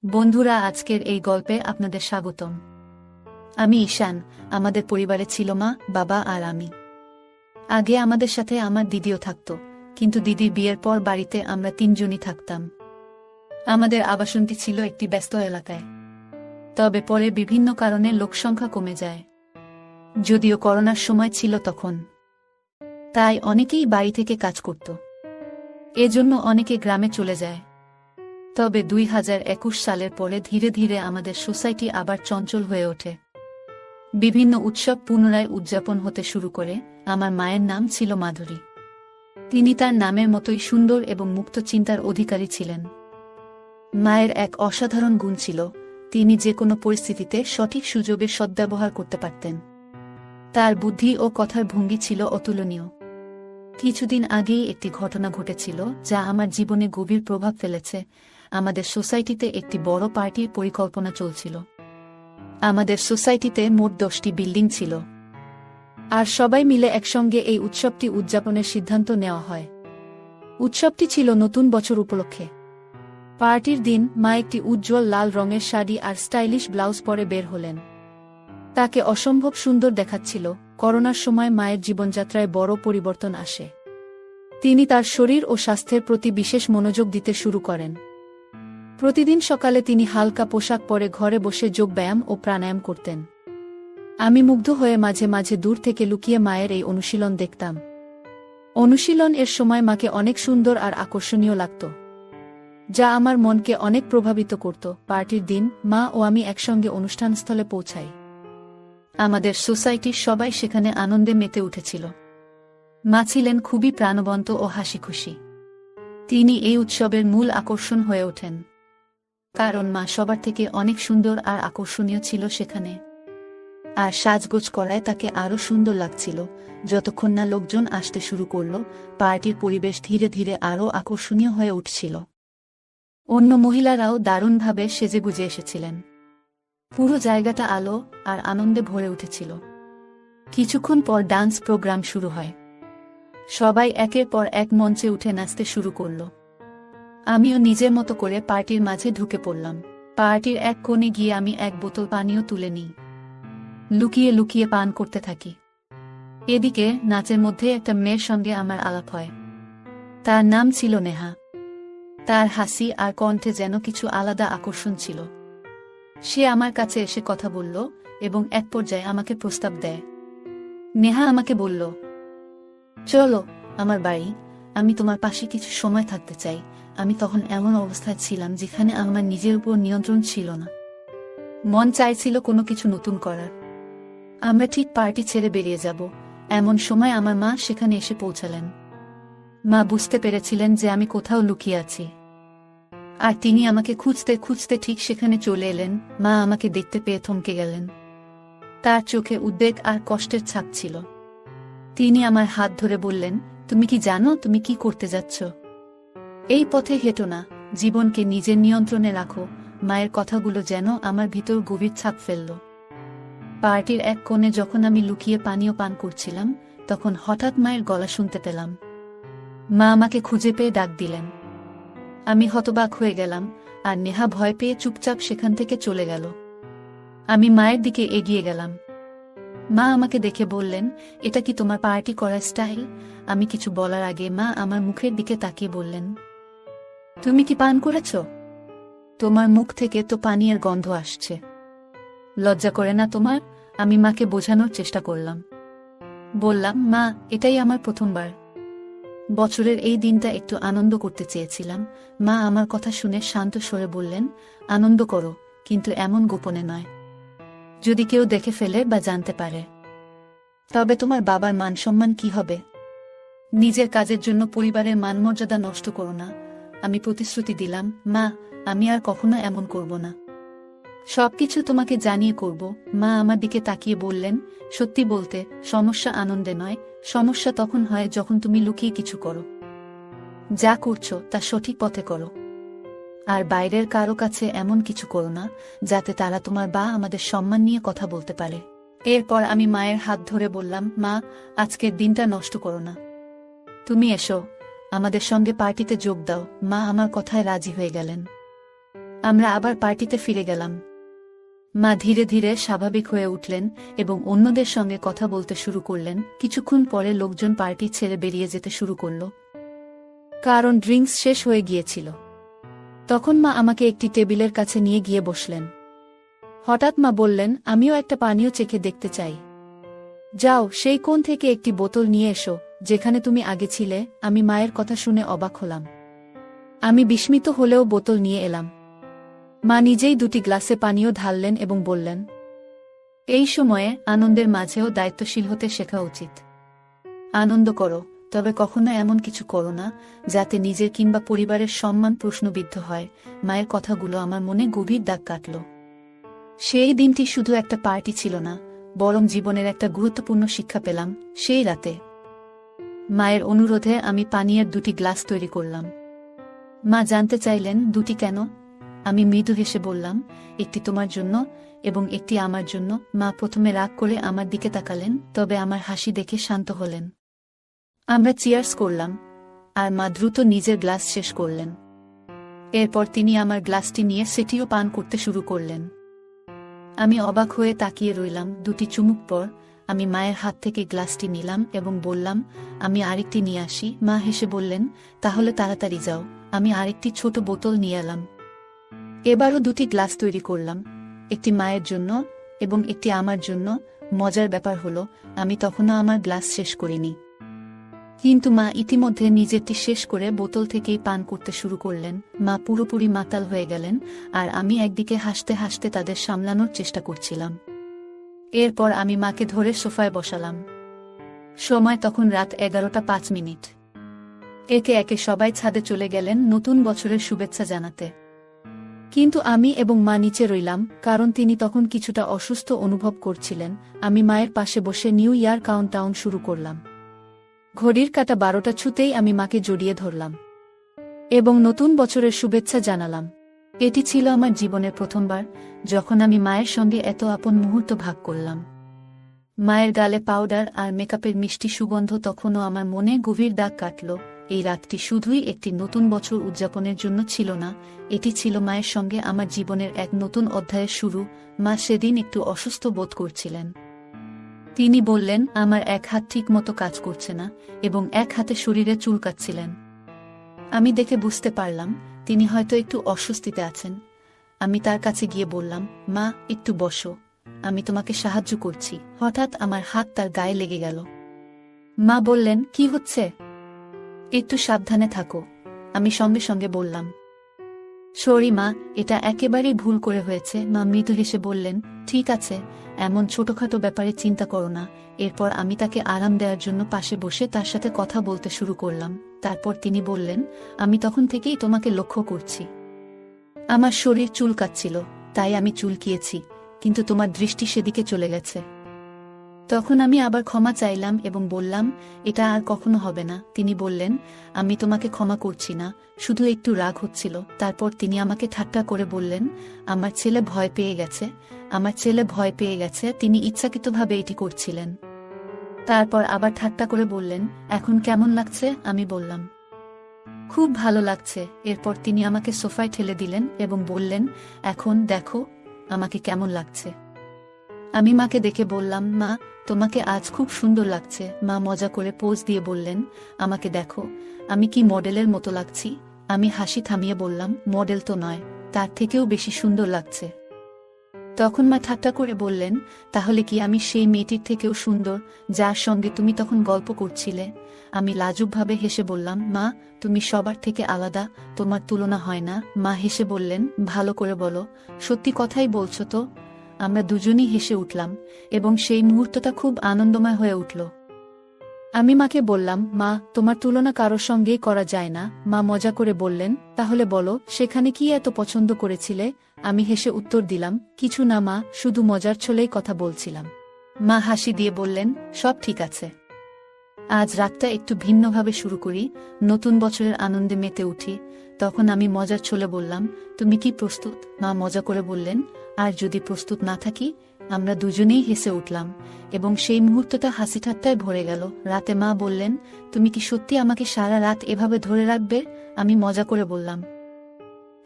বন্ধুরা, আজকের এই গল্পে আপনাদের স্বাগতম। আমি ঈশান। আমাদের পরিবারে ছিল মা, বাবা আর আমি। আগে আমাদের সাথে আমার দিদিও থাকত, কিন্তু দিদির বিয়ের পর বাড়িতে আমরা তিনজনই থাকতাম। আমাদের আবাসনটি ছিল একটি ব্যস্ত এলাকায়, তবে পরে বিভিন্ন কারণে লোকসংখ্যা কমে যায়। যদিও করোনার সময় ছিল তখন, তাই অনেকেই বাড়ি থেকে কাজ করত, এজন্য অনেকে গ্রামে চলে যায়। তবে 2021 সালের পরে ধীরে ধীরে আমাদের সোসাইটি আবার চঞ্চল হয়ে ওঠে। বিভিন্ন উৎসব পুনরায় উদযাপন হতে শুরু করে। আমার মায়ের নাম ছিল মাধুরী। তিনি তার নামের মতোই সুন্দর এবং মুক্ত চিন্তার অধিকারী ছিলেন। মায়ের এক অসাধারণ গুণ ছিল, তিনি যে কোনো পরিস্থিতিতে সঠিক সুযোগের সদ্ব্যবহার করতে পারতেন। তার বুদ্ধি ও কথার ভঙ্গি ছিল অতুলনীয়। কিছুদিন আগেই একটি ঘটনা ঘটেছিল যা আমার জীবনে গভীর প্রভাব ফেলেছে। আমাদের সোসাইটিতে একটি বড় পার্টির পরিকল্পনা চলছিল। আমাদের সোসাইটিতে মোট 10টি বিল্ডিং ছিল, আর সবাই মিলে একসঙ্গে এই উৎসবটি উদযাপনের সিদ্ধান্ত নেওয়া হয়। উৎসবটি ছিল নতুন বছর উপলক্ষে। পার্টির দিন মা একটি উজ্জ্বল লাল রঙের শাড়ি আর স্টাইলিশ ব্লাউজ পরে বের হলেন। তাকে অসম্ভব সুন্দর দেখাচ্ছিল। করোনার সময় মায়ের জীবনযাত্রায় বড় পরিবর্তন আসে। তিনি তার শরীর ও স্বাস্থ্যের প্রতি বিশেষ মনোযোগ দিতে শুরু করেন। প্রতিদিন সকালে তিনি হালকা পোশাক পরে ঘরে বসে যোগব্যায়াম ও প্রাণায়াম করতেন। আমি মুগ্ধ হয়ে মাঝে মাঝে দূর থেকে লুকিয়ে মায়ের এই অনুশীলন দেখতাম। অনুশীলন এর সময় মাকে অনেক সুন্দর আর আকর্ষণীয় লাগত, যা আমার মনকে অনেক প্রভাবিত করত। পার্টির দিন মা ও আমি একসঙ্গে অনুষ্ঠানস্থলে পৌঁছাই। আমাদের সোসাইটির সবাই সেখানে আনন্দে মেতে উঠেছিল। মা ছিলেন খুবই প্রাণবন্ত ও হাসিখুশি। তিনি এই উৎসবের মূল আকর্ষণ হয়ে ওঠেন, কারণ মা সবার থেকে অনেক সুন্দর আর আকর্ষণীয় ছিল সেখানে। আর সাজগোজ করায় তাকে আরও সুন্দর লাগছিল। যতক্ষণ না লোকজন আসতে শুরু করল, পার্টির পরিবেশ ধীরে ধীরে আরও আকর্ষণীয় হয়ে উঠছিল। অন্য মহিলারাও দারুণভাবে সেজেগুজে এসেছিলেন। পুরো জায়গাটা আলো আর আনন্দে ভরে উঠেছিল। কিছুক্ষণ পর ডান্স প্রোগ্রাম শুরু হয়। সবাই একের পর এক মঞ্চে উঠে নাচতে শুরু করল। আমিও নিজের মতো করে পার্টির মাঝে ঢুকে পড়লাম। পার্টির এক কোণে গিয়ে আমি এক বোতল পানীয় তুলে নিই। লুকিয়ে লুকিয়ে পান করতে থাকি। এদিকে নাচের মধ্যে একটা মেয়ের সঙ্গে আমার আলাপ হয়। তার নাম ছিল নেহা। তার হাসি আর কণ্ঠে যেন কিছু আলাদা আকর্ষণ ছিল। সে আমার কাছে এসে কথা বলল এবং এক পর্যায়ে আমাকে প্রস্তাব দেয়। নেহা আমাকে বলল, চলো আমার বাড়ি, আমি তোমার পাশে কিছু সময় থাকতে চাই। আমি তখন এমন অবস্থায় ছিলাম যেখানে আমার নিজের উপর নিয়ন্ত্রণ ছিল না। মন চাইছিল কোনো কিছু নতুন করার। আমরা ঠিক পার্টি ছেড়ে বেরিয়ে যাব, এমন সময় আমার মা সেখানে এসে পৌঁছালেন। মা বুঝতে পেরেছিলেন যে আমি কোথাও লুকিয়ে আছি, আর তিনি আমাকে খুঁজতে খুঁজতে ঠিক সেখানে চলে এলেন। মা আমাকে দেখতে পেয়ে থমকে গেলেন। তার চোখে উদ্বেগ আর কষ্টের ছাপ ছিল। তিনি আমার হাত ধরে বললেন, তুমি কি জানো তুমি কি করতে যাচ্ছ? এই পথে হেঁটো না, জীবনকে নিজের নিয়ন্ত্রণে রাখো। মায়ের কথাগুলো যেন আমার ভিতর গভীর ছাপ ফেলল। পার্টির এক কোণে যখন আমি লুকিয়ে পানীয় পান করছিলাম, তখন হঠাৎ মায়ের গলা শুনতে পেলাম। মা আমাকে খুঁজে পেয়ে ডাক দিলেন। আমি হতবাক হয়ে গেলাম, আর নেহা ভয় পেয়ে চুপচাপ সেখান থেকে চলে গেল। আমি মায়ের দিকে এগিয়ে গেলাম। মা আমাকে দেখে বললেন, এটা কি তোমার পার্টি করার স্টাইল? আমি কিছু বলার আগে মা আমার মুখের দিকে তাকিয়ে বললেন, তুমি কি পান করেছ? তোমার মুখ থেকে তো পানীয়ের গন্ধ আসছে। লজ্জা করে না তোমার? আমি মাকে বোঝানোর চেষ্টা করলাম। বললাম, মা, এটাই আমার প্রথমবার। বছরের এই দিনটা একটু আনন্দ করতে চেয়েছিলাম। মা আমার কথা শুনে শান্ত স্বরে বললেন, আনন্দ করো, কিন্তু এমন গোপনে নয়। যদি কেউ দেখে ফেলে বা জানতে পারে, তবে তোমার বাবার মান সম্মান কি হবে? নিজের কাজের জন্য পরিবারের মানমর্যাদা নষ্ট করো না। আমি প্রতিশ্রুতি দিলাম, মা, আমি আর কখনো এমন করব না। সবকিছু তোমাকে জানিয়ে করব। মা আমার দিকে তাকিয়ে বললেন, সত্যি বলতে, সমস্যা আনন্দে নয়, সমস্যা তখন হয় যখন তুমি লুকিয়ে কিছু করো। যা করছো তা সঠিক পথে করো, আর বাইরের কারো কাছে এমন কিছু করো না যাতে তারা তোমার বা আমাদের সম্মান নিয়ে কথা বলতে পারে। এরপর আমি মায়ের হাত ধরে বললাম, মা, আজকের দিনটা নষ্ট করো না। তুমি এসো, আমাদের সঙ্গে পার্টিতে যোগ দাও। মা আমার কথায় রাজি হয়ে গেলেন। আমরা আবার পার্টিতে ফিরে গেলাম। মা ধীরে ধীরে স্বাভাবিক হয়ে উঠলেন এবং অন্যদের সঙ্গে কথা বলতে শুরু করলেন। কিছুক্ষণ পরে লোকজন পার্টি ছেড়ে বেরিয়ে যেতে শুরু করল, কারণ ড্রিঙ্কস শেষ হয়ে গিয়েছিল। তখন মা আমাকে একটি টেবিলের কাছে নিয়ে গিয়ে বসলেন। হঠাৎ মা বললেন, আমিও একটা পানীয় চেখে দেখতে চাই। যাও, সেই কোণ থেকে একটি বোতল নিয়ে এসো, যেখানে তুমি আগে ছিলে। আমি মায়ের কথা শুনে অবাক হলাম। আমি বিস্মিত হলেও বোতল নিয়ে এলাম। মা নিজেই দুটি গ্লাসে পানীয় ঢাললেন এবং বললেন, এই সময়ে আনন্দের মাঝেও দায়িত্বশীল হতে শেখা উচিত। আনন্দ করো, তবে কখনো এমন কিছু করো না যাতে নিজের কিংবা পরিবারের সম্মান প্রশ্নবিদ্ধ হয়। মায়ের কথাগুলো আমার মনে গভীর দাগ কাটল। সেই দিনটি শুধু একটা পার্টি ছিল না, বরং জীবনের একটা গুরুত্বপূর্ণ শিক্ষা পেলাম সেই রাতে। মায়ের অনুরোধে আমি পানীয়ের দুটি গ্লাস তৈরি করলাম। মা জানতে চাইলেন, দুটি কেন? আমি মৃদু হেসে বললাম, একটি তোমার জন্য এবং একটি আমার জন্য। মা প্রথমে রাগ করে আমার দিকে তাকালেন, তবে আমার হাসি দেখে শান্ত হলেন। আমরা চিয়ার্স করলাম, আর মা দ্রুত নিজের গ্লাস শেষ করলেন। এরপর তিনি আমার গ্লাসটি নিয়ে সেটিও পান করতে শুরু করলেন। আমি অবাক হয়ে তাকিয়ে রইলাম। দুটি চুমুক পর আমি মায়ের হাত থেকে গ্লাসটি নিলাম এবং বললাম, আমি আরেকটি নিয়ে আসি। মা হেসে বললেন, তাহলে তাড়াতাড়ি যাও। আমি আরেকটি ছোট বোতল নিয়ে এলাম। এবারও দুটি গ্লাস তৈরি করলাম, একটি মায়ের জন্য এবং একটি আমার জন্য। মজার ব্যাপার হলো, আমি তখনও আমার গ্লাস শেষ করিনি, কিন্তু মা ইতিমধ্যে নিজেরটি শেষ করে বোতল থেকেই পান করতে শুরু করলেন। মা পুরোপুরি মাতাল হয়ে গেলেন, আর আমি একদিকে হাসতে হাসতে তাদের সামলানোর চেষ্টা করছিলাম। এরপর আমি মাকে ধরে সোফায় বসালাম। সময় তখন রাত 11:05। একে একে সবাই ছাদে চলে গেলেন নতুন বছরের শুভেচ্ছা জানাতে, কিন্তু আমি এবং মা নিচে রইলাম, কারণ তিনি তখন কিছুটা অসুস্থ অনুভব করছিলেন। আমি মায়ের পাশে বসে নিউ ইয়ার কাউন্টডাউন শুরু করলাম। ঘড়ির কাঁটা 12টা ছুঁতেই আমি মাকে জড়িয়ে ধরলাম এবং নতুন বছরের শুভেচ্ছা জানালাম। এটি ছিল আমার জীবনের প্রথমবার যখন আমি মায়ের সঙ্গে এত আপন মুহূর্ত ভাগ করলাম। মায়ের গালে পাউডার আর মেকআপের মিষ্টি সুগন্ধ তখনও আমার মনে গভীর দাগ কাটল। এই রাতটি শুধুই একটি নতুন বছর উদযাপনের জন্য ছিল না, এটি ছিল মায়ের সঙ্গে আমার জীবনের এক নতুন অধ্যায়ের শুরু। মা সেদিন একটু অসুস্থ বোধ করছিলেন। তিনি বললেন, আমার এক হাত ঠিক মতো কাজ করছে না এবং এক হাতে শরীরে চুলকাচ্ছিলেন। আমি দেখে বুঝতে পারলাম তিনি হয়তো একটু অস্বস্তিতে আছেন। আমি তার কাছে গিয়ে বললাম, মা, একটু বসো, আমি তোমাকে সাহায্য করছি। হঠাৎ আমার হাত তার গায়ে লেগে গেল। মা বললেন, কি হচ্ছে? একটু সাবধানে থাকো। আমি সঙ্গে সঙ্গে বললাম, সরি মা, এটা একেবারেই ভুল করে হয়েছে। মা মৃদু হেসে বললেন, ঠিক আছে, এমন ছোটখাটো ব্যাপারে চিন্তা করো না। এরপর আমি তাকে আরাম দেওয়ার জন্য পাশে বসে তার সাথে কথা বলতে শুরু করলাম। তারপর তিনি বললেন, আমি তখন থেকেই তোমাকে লক্ষ্য করছি। আমার শরীর চুলকাচ্ছিল, তাই আমি চুলকিয়েছি, কিন্তু তোমার দৃষ্টি সেদিকে চলে গেছে। তখন আমি আবার ক্ষমা চাইলাম এবং বললাম, এটা আর কখনো হবে না। তিনি বললেন, আমি তোমাকে ক্ষমা করছি না, শুধু একটু রাগ হচ্ছিল। তারপর তিনি আমাকে ঠাট্টা করে বললেন, আমার ছেলে ভয় পেয়ে গেছে, আমার ছেলে ভয় পেয়ে গেছে। তিনি ইচ্ছাকৃতভাবে এটি করছিলেন। তারপর আবার ঠাট্টা করে বললেন, এখন কেমন লাগছে? আমি বললাম, খুব ভালো লাগছে। এরপর তিনি আমাকে সোফায় ঠেলে দিলেন এবং বললেন, এখন দেখো আমাকে কেমন লাগছে। আমি মাকে দেখে বললাম, মা, তোমাকে আজ খুব সুন্দর লাগছে। মা মজা করে পোজ দিয়ে বললেন, আমাকে দেখো, আমি কি মডেলের মতো লাগছি? আমি হাসি থামিয়ে বললাম, মডেল তো নয়, তার থেকেও বেশি সুন্দর লাগছে। তখন মা ঠাট্টা করে বললেন, তাহলে কি আমি সেই মেয়েটির থেকেও সুন্দর যার সঙ্গে তুমি তখন গল্প করছিলে? আমি লাজুকভাবে হেসে বললাম, মা, তুমি সবার থেকে আলাদা, তোমার তুলনা হয় না। মা হেসে বললেন, ভালো করে বলো, সত্যি কথাই বলছো তো? আমরা দুজনই হেসে উঠলাম এবং সেই মুহূর্তটা খুব আনন্দময় হয়ে উঠল। আমি মাকে বললাম, মা, তোমার তুলনা কারোর সঙ্গেই করা যায় না। মা মজা করে বললেন, তাহলে বলো, সেখানে কি এত পছন্দ করেছিলে? আমি হেসে উত্তর দিলাম, কিছু না মা, শুধু মজার ছলেই কথা বলছিলাম। মা হাসি দিয়ে বললেন, সব ঠিক আছে। আজ রাতটা একটু ভিন্নভাবে শুরু করি, নতুন বছরের আনন্দে মেতে উঠি। তখন আমি মজার ছলে বললাম, তুমি কি প্রস্তুত? মা মজা করে বললেন, আর যদি প্রস্তুত না থাকি? আমরা দুজনেই হেসে উঠলাম এবং সেই মুহূর্তটা হাসি ঠাট্টায় ভরে গেল। রাতে মা বললেন, তুমি কি সত্যি আমাকে সারা রাত এভাবে ধরে রাখবে? আমি মজা করে বললাম,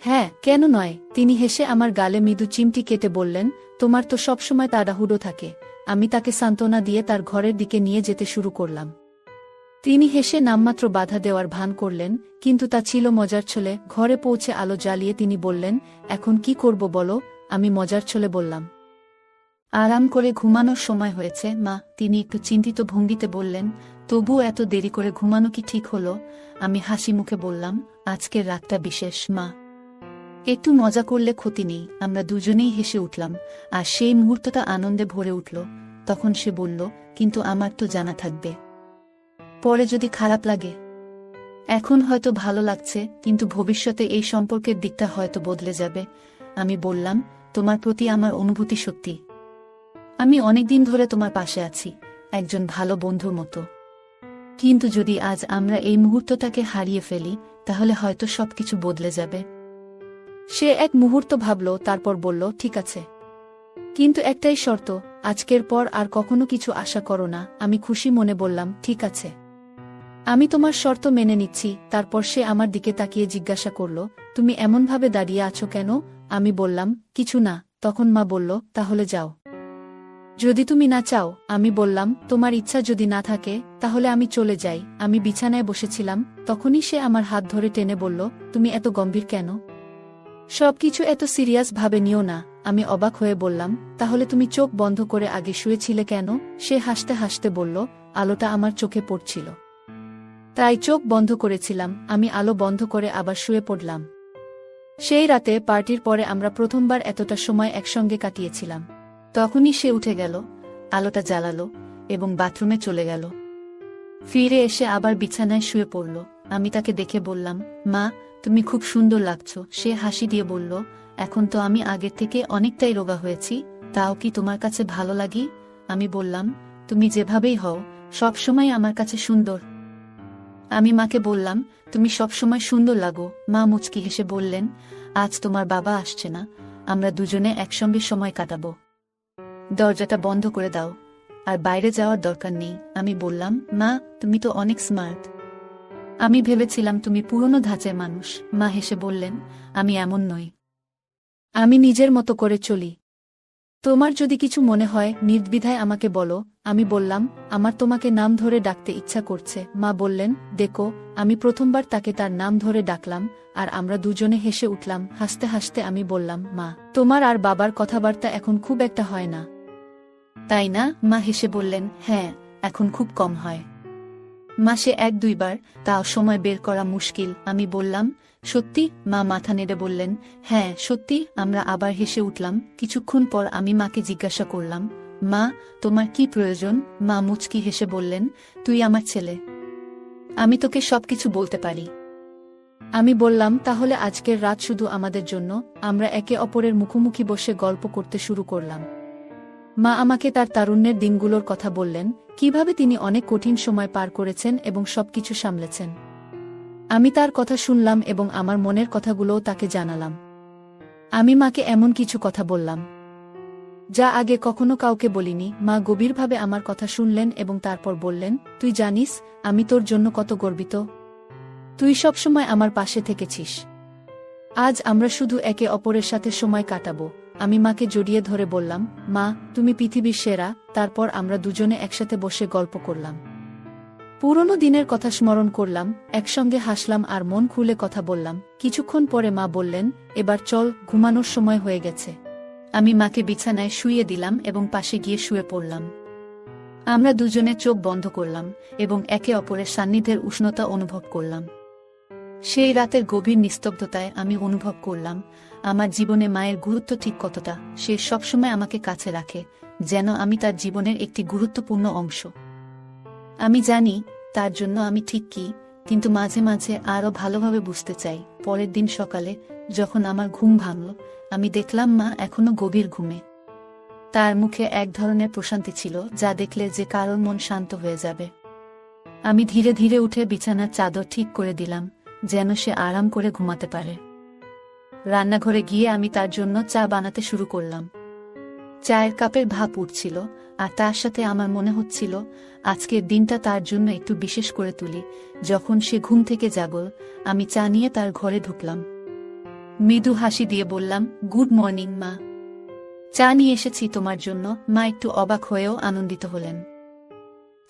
হ্যাঁ, কেন নয়? তিনি হেসে আমার গালে মৃদু চিমটি কেটে বললেন, তোমার তো সবসময় তাড়াহুড়ো থাকে। আমি তাকে সান্ত্বনা দিয়ে তার ঘরের দিকে নিয়ে যেতে শুরু করলাম। তিনি হেসে নামমাত্র বাধা দেওয়ার ভান করলেন, কিন্তু তা ছিল মজার ছলে। ঘরে পৌঁছে আলো জ্বালিয়ে তিনি বললেন, এখন কি করব বলো? আমি মজার ছলে বললাম, আরাম করে ঘুমানোর সময় হয়েছে মা। তিনি একটু চিন্তিত ভঙ্গিতে বললেন, তবু এত দেরি করে ঘুমানো কি ঠিক হলো? আমি হাসি মুখে বললাম, আজকের রাতটা বিশেষ মা, একটু মজা করলে ক্ষতি নেই। আমরা দুজনেই হেসে উঠলাম, আর সেই মুহূর্তটা আনন্দে ভরে উঠল। তখন সে বলল, কিন্তু আমার তো জানা থাকবে, পরে যদি খারাপ লাগে। এখন হয়তো ভালো লাগছে, কিন্তু ভবিষ্যতে এই সম্পর্কের দিকটা হয়তো বদলে যাবে। আমি বললাম, তোমার প্রতি আমার অনুভূতি সত্যি। আমি অনেকদিন ধরে তোমার পাশে আছি, একজন ভালো বন্ধুর মতো। কিন্তু যদি আজ আমরা এই মুহূর্তটাকে হারিয়ে ফেলি, তাহলে হয়তো সবকিছু বদলে যাবে। সে এক মুহূর্ত ভাবল, তারপর বলল, ঠিক আছে, কিন্তু একটাই শর্ত, আজকের পর আর কখনো কিছু আশা করো না। আমি খুশি মনে বললাম, ঠিক আছে, আমি তোমার শর্ত মেনে নিচ্ছি। তারপর সে আমার দিকে তাকিয়ে জিজ্ঞাসা করল, তুমি এমনভাবে দাঁড়িয়ে আছো কেন? আমি বললাম, কিছু না। তখন মা বলল, তাহলে যাও, যদি তুমি না চাও। আমি বললাম, তোমার ইচ্ছা যদি না থাকে, তাহলে আমি চলে যাই। আমি বিছানায় বসেছিলাম, তখনই সে আমার হাত ধরে টেনে বলল, তুমি এত গম্ভীর কেন? সবকিছু এত সিরিয়াস ভাবে নিও না। আমি অবাক হয়ে বললাম, তাহলে তুমি চোখ বন্ধ করে আগে শুয়েছিলে কেন? সে হাসতে হাসতে বলল, আলোটা আমার চোখে পড়ছিল, তাই চোখ বন্ধ করেছিলাম। আমি আলো বন্ধ করে আবার শুয়ে পড়লাম। সেই রাতে পার্টির পরে আমরা প্রথমবার এতটা সময় একসঙ্গে কাটিয়েছিলাম। তখনই সে উঠে গেল, আলোটা জ্বালালো এবং বাথরুমে চলে গেল। ফিরে এসে আবার বিছানায় শুয়ে পড়ল। আমি তাকে দেখে বললাম, মা, তুমি খুব সুন্দর লাগছো। সে হাসি দিয়ে বলল, এখন তো আমি আগের থেকে অনেকটাই রোগা হয়েছি, তাও কি তোমার কাছে ভালো লাগি? আমি বললাম, তুমি যেভাবেই হও, সবসময় আমার কাছে সুন্দর। আমি মাকে বললাম, তুমি সবসময় সুন্দর লাগো। মা মুচকি হেসে বললেন, আজ তোমার বাবা আসছে না, আমরা দুজনে একসঙ্গে সময় কাটাবো। দরজাটা বন্ধ করে দাও, আর বাইরে যাওয়ার দরকার নেই। আমি বললাম, মা, তুমি তো অনেক স্মার্ট। আমি ভেবেছিলাম তুমি পুরনো ধাঁচের মানুষ। মা হেসে বললেন, আমি এমন নই, আমি নিজের মতো করে চলি। তোমার যদি কিছু মনে হয়, নির্দ্বিধায় আমাকে বলো। আমি বললাম, আমার তোমাকে নাম ধরে ডাকতে ইচ্ছা করছে। মা বললেন, দেখো। আমি প্রথমবার তাকে তার নাম ধরে ডাকলাম, আর আমরা দুজনে হেসে উঠলাম। হাসতে হাসতে আমি বললাম, মা, তোমার আর বাবার কথাবার্তা এখন খুব একটা হয় না, তাই না? মা হেসে বললেন, হ্যাঁ, এখন খুব কম হয়, মাসে 1-2 বার, তাও সময় বের করা মুশকিল। আমি বললাম, সত্যি? মা মাথা নেড়ে বললেন, হ্যাঁ সত্যি। আমরা আবার হেসে উঠলাম। কিছুক্ষণ পর আমি মাকে জিজ্ঞাসা করলাম, মা, তোমার কি প্রয়োজন? মা মুচকি হেসে বললেন, তুই আমার ছেলে, আমি তোকে সবকিছু বলতে পারি। আমি বললাম, তাহলে আজকের রাত শুধু আমাদের জন্য। আমরা একে অপরের মুখোমুখি বসে গল্প করতে শুরু করলাম। মা আমাকে তার তারুণ্যের দিনগুলোর কথা বললেন, কিভাবে তিনি অনেক কঠিন সময় পার করেছেন এবং সবকিছু সামলেছেন। আমি তার কথা শুনলাম এবং আমার মনের কথাগুলোও তাকে জানালাম। আমি মাকে এমন কিছু কথা বললাম, যা আগে কখনো কাউকে বলিনি। মা গভীরভাবে আমার কথা শুনলেন এবং তারপর বললেন, তুই জানিস আমি তোর জন্য কত গর্বিত। তুই সবসময় আমার পাশে থেকেছিস। আজ আমরা শুধু একে অপরের সাথে সময় কাটাবো। আমি মাকে জড়িয়ে ধরে বললাম, মা, তুমি পৃথিবীর সেরা। তারপর আমরা দুজনে একসাথে বসে গল্প করলাম, পুরনো দিনের কথা স্মরণ করলাম, একসঙ্গে হাসলাম আর মন খুলে কথা বললাম। কিছুক্ষণ পরে মা বললেন, এবার চল, ঘুমানোর সময় হয়ে গেছে। আমি মাকে বিছানায় শুইয়ে দিলাম এবং পাশে গিয়ে শুয়ে পড়লাম। আমরা দুজনে চোখ বন্ধ করলাম এবং একে অপরের সান্নিধ্যের উষ্ণতা অনুভব করলাম। সেই রাতের গভীর নিস্তব্ধতায় আমি অনুভব করলাম, আমার জীবনে মায়ের গুরুত্ব ঠিক কতটা। সে সবসময় আমাকে কাছে রাখে, যেন আমি তার জীবনের একটি গুরুত্বপূর্ণ অংশ। আমি জানি তার জন্য আমি ঠিক কি, কিন্তু মাঝে মাঝে আরও ভালোভাবে বুঝতে চাই। পরের দিন সকালে যখন আমার ঘুম ভাঙল, আমি দেখলাম মা এখনো গভীর ঘুমে। তার মুখে এক ধরনের প্রশান্তি ছিল, যা দেখলে যে কারোর মন শান্ত হয়ে যাবে। আমি ধীরে ধীরে উঠে বিছানার চাদর ঠিক করে দিলাম, যেন সে আরাম করে ঘুমাতে পারে। রান্নাঘরে গিয়ে আমি তার জন্য চা বানাতে শুরু করলাম। চায়ের কাপের ভাপ উঠছিল, আর তার সাথে আমার মনে হচ্ছিল আজকের দিনটা তার জন্য একটু বিশেষ করে তুলি। যখন সে ঘুম থেকে জাগল, আমি চা নিয়ে তার ঘরে ঢুকলাম। মৃদু হাসি দিয়ে বললাম, গুড মর্নিং মা। চা নিয়ে এসেছি তোমার জন্য। মা একটু অবাক হয়েও আনন্দিত হলেন।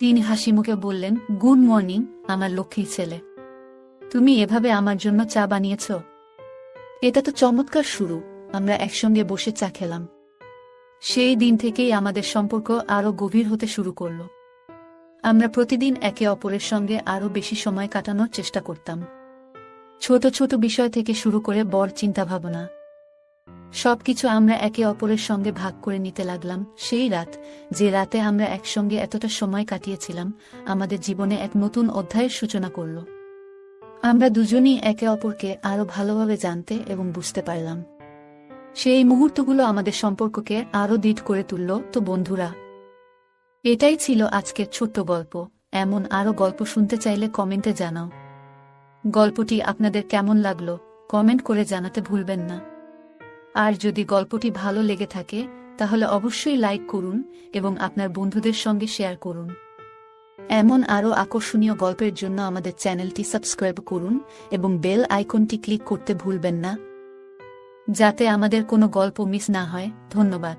তিনি হাসি মুখে বললেন, গুড মর্নিং আমার লক্ষ্মী ছেলে। তুমি এভাবে আমার জন্য চা বানিয়েছ? এটা তো চমৎকার শুরু। আমরা একসঙ্গে বসে চা খেলাম। সেই দিন থেকেই আমাদের সম্পর্ক আরও গভীর হতে শুরু করল। আমরা প্রতিদিন একে অপরের সঙ্গে আরও বেশি সময় কাটানোর চেষ্টা করতাম। ছোট ছোট বিষয় থেকে শুরু করে বড় চিন্তাভাবনা, সবকিছু আমরা একে অপরের সঙ্গে ভাগ করে নিতে লাগলাম। সেই রাত, যে রাতে আমরা একসঙ্গে এতটা সময় কাটিয়েছিলাম, আমাদের জীবনে এক নতুন অধ্যায়ের সূচনা করল। আমরা দুজনই একে অপরকে আরও ভালোভাবে জানতে এবং বুঝতে পারলাম। সেই মুহূর্তগুলো আমাদের সম্পর্ককে আরও দৃঢ় করে তুলল। তো বন্ধুরা, এটাই ছিল আজকের ছোট্ট গল্প। এমন আরও গল্প শুনতে চাইলে কমেন্টে জানাও। গল্পটি আপনাদের কেমন লাগলো কমেন্ট করে জানাতে ভুলবেন না। আর যদি গল্পটি ভালো লেগে থাকে তাহলে অবশ্যই লাইক করুন এবং আপনার বন্ধুদের সঙ্গে শেয়ার করুন। এমন আরও আকর্ষণীয় গল্পের জন্য আমাদের চ্যানেলটি সাবস্ক্রাইব করুন এবং বেল আইকনটি ক্লিক করতে ভুলবেন না, যাতে আমাদের কোনো গল্প মিস না হয়। ধন্যবাদ।